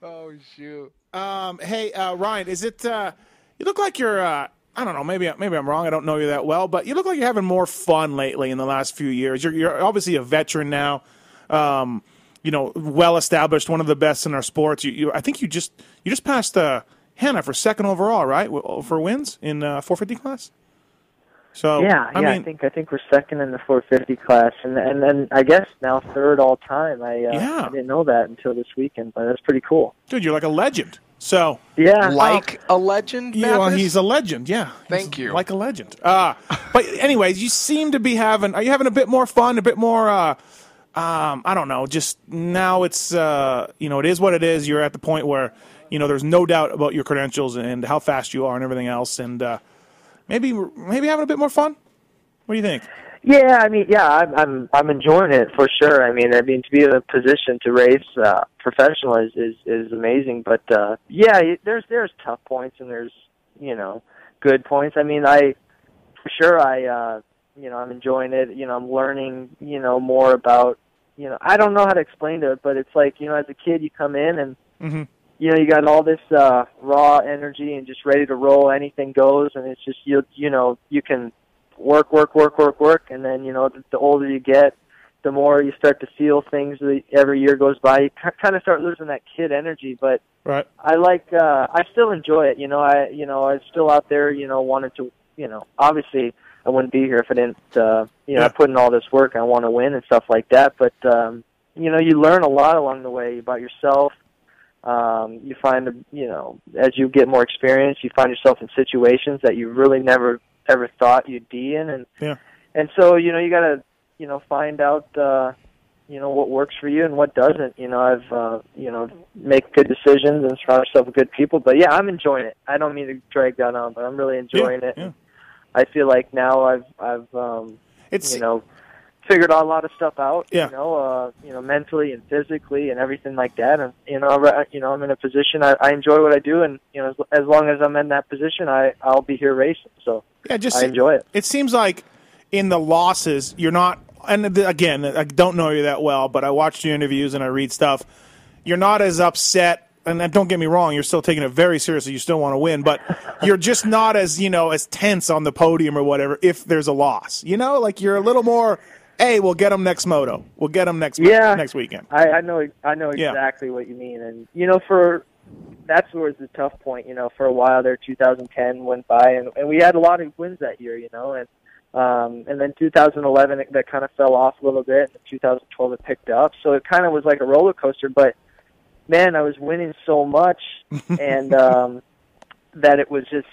Oh, shoot. Hey, Ryan, is it? You look like you're. I don't know. Maybe I'm wrong. I don't know you that well, but you look like you're having more fun lately in the last few years. You're obviously a veteran now. Well established, one of the best in our sports. I think you just passed Hannah for second overall, right? For wins in 450 class. So I think we're second in the 450 class, and then I guess now third all time. I didn't know that until this weekend, but that's pretty cool. Dude, you're like a legend. So like a legend. Well, he's a legend. Yeah, thank you. Like a legend. But anyways, you seem to be having. Are you having a bit more fun? A bit more. I don't know. Just now, it's it is what it is. You're at the point where there's no doubt about your credentials and how fast you are and everything else, and maybe having a bit more fun. What do you think? Yeah, I'm enjoying it for sure. I mean, to be in a position to race professional is amazing. But there's tough points and there's good points. I mean, I'm enjoying it. I'm learning more about I don't know how to explain it, but it's like as a kid you come in and you got all this raw energy and just ready to roll. Anything goes, and it's just you can work, and then the older you get, the more you start to feel things. Every year goes by, you kind of start losing that kid energy. But right. I still enjoy it. I'm still out there. Wanted to. Obviously, I wouldn't be here if I didn't. I put in all this work. I want to win and stuff like that. But you learn a lot along the way about yourself. You find, as you get more experience, you find yourself in situations that you really never ever thought you'd be in, and so you gotta find out what works for you and what doesn't. I've make good decisions and surround yourself with good people. But yeah, I'm enjoying it. I don't mean to drag that on, but I'm really enjoying it. Yeah. I feel like now I've figured a lot of stuff out, mentally and physically and everything like that. And, I'm in a position, I enjoy what I do. And, as long as I'm in that position, I'll be here racing. So I enjoy it. It seems like in the losses, you're not, and again, I don't know you that well, but I watched your interviews and I read stuff. You're not as upset. And don't get me wrong, you're still taking it very seriously. You still want to win, but you're just not as, as tense on the podium or whatever if there's a loss. Like you're a little more, hey, we'll get them next moto. We'll get them next weekend. I know exactly what you mean. And, that's where it's a tough point. For a while there, 2010 went by, and we had a lot of wins that year, and then 2011, that kind of fell off a little bit. And 2012, it picked up. So it kind of was like a roller coaster, but man, I was winning so much, and that it was just,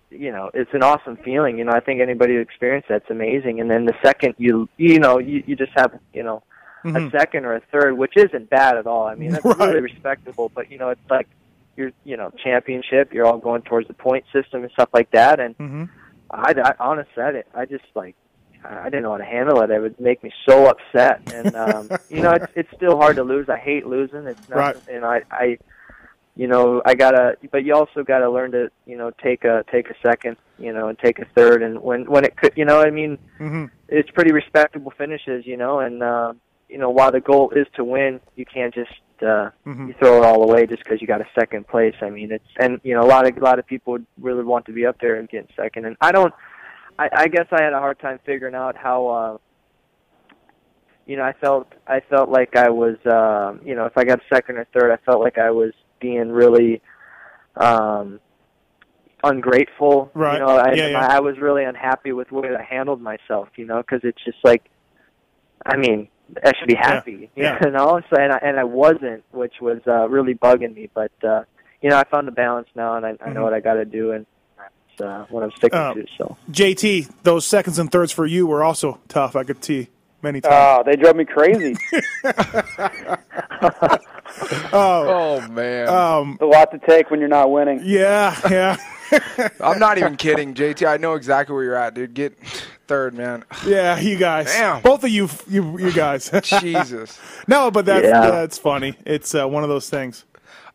it's an awesome feeling. I think anybody who experienced that's amazing. And then the second you just have, a second or a third, which isn't bad at all. I mean, that's really respectable. But it's like you're, championship. You're all going towards the point system and stuff like that. And I honestly, I just like. I didn't know how to handle it. It would make me so upset, and it's still hard to lose. I hate losing. It's not, right. And I gotta. But you also gotta learn to, take a second, and take a third, and when it could, it's pretty respectable finishes, and while the goal is to win, you can't just you throw it all away just because you got a second place. I mean, a lot of people would really want to be up there and get second, and I don't. I guess I had a hard time figuring out how, I felt like I was, if I got second or third, I felt like I was being really ungrateful. Right. I was really unhappy with the way I handled myself, because it's just like, I mean, I should be happy, So, and I wasn't, which was really bugging me. But, I found the balance now, and I know what I got to do, and what I'm sticking to. So, JT, those seconds and thirds for you were also tough. I could see many times. Oh, they drove me crazy. Oh man, a lot to take when you're not winning. Yeah. I'm not even kidding, JT. I know exactly where you're at, dude. Get third, man. Yeah, you guys. Damn. Both of you guys. Jesus. No, but that's funny. It's one of those things.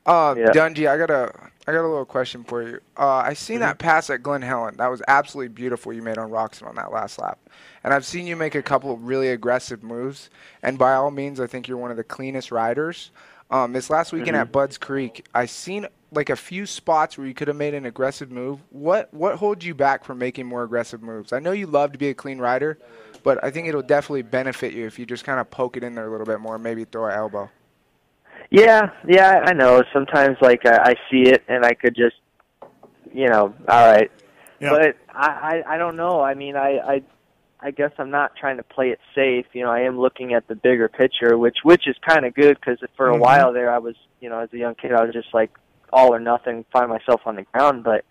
Dungey, I got a little question for you. I seen that pass at Glen Helen. That was absolutely beautiful you made on Roxon on that last lap. And I've seen you make a couple of really aggressive moves. And by all means, I think you're one of the cleanest riders. This last weekend at Bud's Creek, I seen like a few spots where you could have made an aggressive move. What holds you back from making more aggressive moves? I know you love to be a clean rider, but I think it'll definitely benefit you if you just kind of poke it in there a little bit more, maybe throw an elbow. Yeah, I know. Sometimes, like, I see it, and I could just, all right. Yeah. But I don't know. I mean, I guess I'm not trying to play it safe. I am looking at the bigger picture, which is kind of good because for a while there I was, as a young kid, I was just like all or nothing, find myself on the ground. But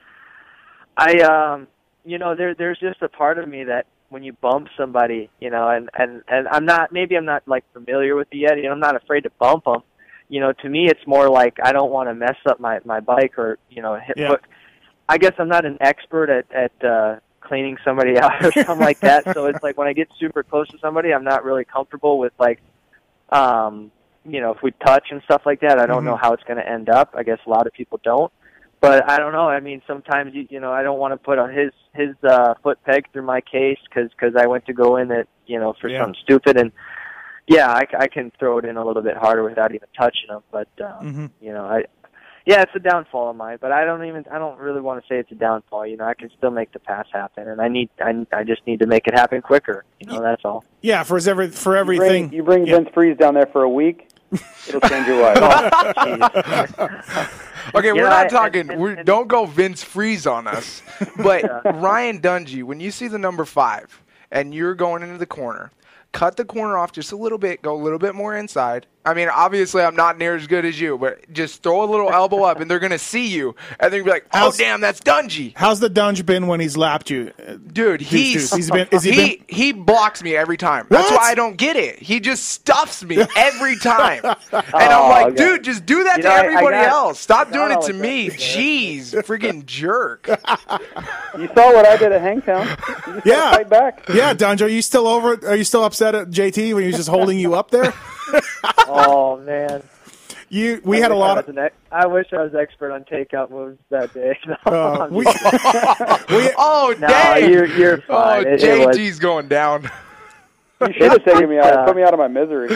there's just a part of me that when you bump somebody, and I'm not like familiar with it yet. I'm not afraid to bump them. To me, it's more like I don't want to mess up my bike or, hit. Yeah. But I guess I'm not an expert at cleaning somebody out or something like that. So it's like when I get super close to somebody, I'm not really comfortable with like, if we touch and stuff like that, I don't know how it's going to end up. I guess a lot of people don't. But I don't know. I mean, sometimes, I don't want to put on his foot peg through my case because I went to go in it, for something stupid. And, yeah, I can throw it in a little bit harder without even touching them. But, it's a downfall of mine. But I don't really want to say it's a downfall. I can still make the pass happen. And I just need to make it happen quicker. That's all. Yeah, for everything. You bring Vince Freeze down there for a week, it'll change your life. Okay, we're not talking. Don't go Vince Freeze on us. But Ryan Dungey, when you see the number 5 and you're going into the corner, cut the corner off just a little bit, go a little bit more inside. I mean, obviously, I'm not near as good as you, but just throw a little elbow up, and they're going to see you, and they're going to be like, damn, that's Dungey. How's the Dunge been when he's lapped you? Dude, he blocks me every time. What? That's why I don't get it. He just stuffs me every time. And I'm like, dude, just do that to everybody else. Stop doing it to me. Jeez, freaking jerk. You saw what I did at Hangtown. You just fight back. Yeah, Dunge, are you still upset at JT when he was just holding you up there? Oh man, we had a lot of. I wish I was expert on takeout moves that day. Dang! You're fine. JT's going down. You should have taken me out. Put me out of my misery.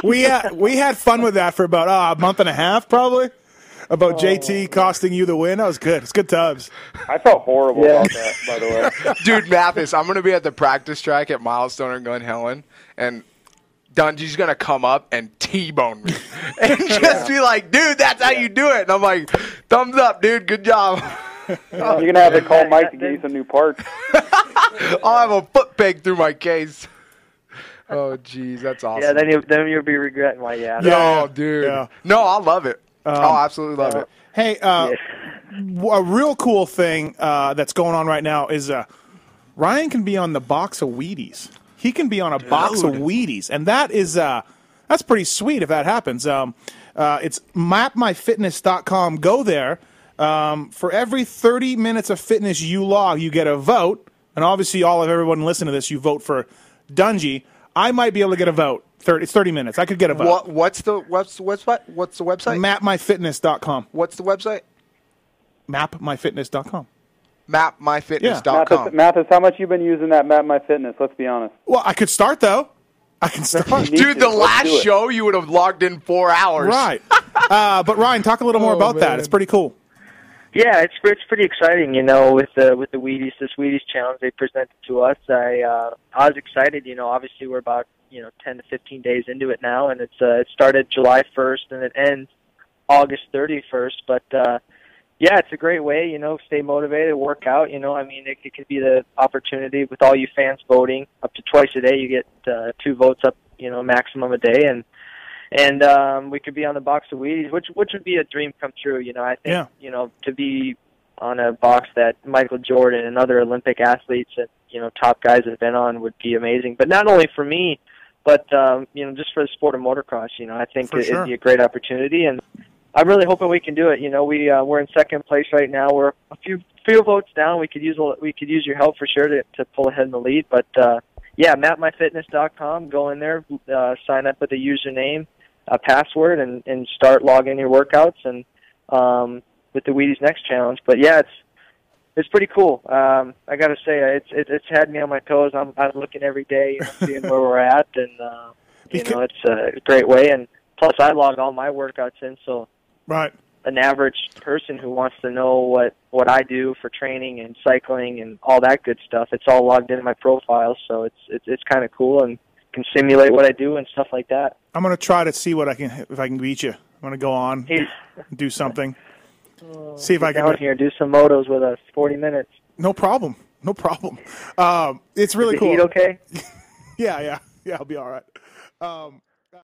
We had fun with that for about a month and a half, probably. About JT costing you the win. That was good. It's good times. I felt horrible about that, by the way. Dude, Mathis, I'm going to be at the practice track at Milestone and Glen Helen, and Dungey's going to come up and T-bone me. And just be like, dude, that's how you do it. And I'm like, thumbs up, dude. Good job. You're going to have to call Mike to get you some new parts. I'll have a foot peg through my case. Oh, jeez, that's awesome. Yeah, then you'll be regretting why you asked. No, dude. Yeah. No, I'll love it. I'll absolutely love it. Hey, a real cool thing that's going on right now is Ryan can be on the box of Wheaties. He can be on a box of Wheaties, and that is that's pretty sweet if that happens. It's mapmyfitness.com. Go there. For every 30 minutes of fitness you log, you get a vote, and obviously everyone listening to this, you vote for Dungey. I might be able to get a vote. It's 30 minutes. I could get a vote. What's the website? Mapmyfitness.com. What's the website? Mapmyfitness.com. Mapmyfitness.com. Mathis, how much you been using that Map My Fitness? Let's be honest. Well, I could start though. I can start. Dude, the last show you would have logged in 4 hours. Right. But Ryan, talk a little more about that. It's pretty cool. Yeah, it's pretty exciting, with the Wheaties, this Wheaties challenge they presented to us. I was excited, obviously we're about 10 to 15 days into it now, and it started July 1st and it ends August 31st. But it's a great way, stay motivated, work out. It could be the opportunity with all you fans voting up to twice a day. You get 2 votes up, maximum a day, and we could be on the box of Wheaties, which would be a dream come true. I think to be on a box that Michael Jordan and other Olympic athletes and top guys have been on would be amazing. But not only for me, but just for the sport of motocross. I think it'd be a great opportunity, and I'm really hoping we can do it. We're in second place right now. We're a few votes down. We could use your help for sure to pull ahead in the lead. But mapmyfitness.com. Go in there, sign up with a username, a password, and start logging your workouts and with the Wheaties Next Challenge. But it's pretty cool. I got to say, it's had me on my toes. I'm looking every day, seeing where we're at, and it's a great way. And Plus, I log all my workouts in, so right. An average person who wants to know what I do for training and cycling and all that good stuff, it's all logged in my profile, so it's kind of cool and can simulate what I do and stuff like that. I'm gonna try to see if I can beat you. I'm gonna go on, do something, see if I can down here do some motos with us. 40 minutes. No problem. It's really cool. Eat okay? Yeah. I'll be all right.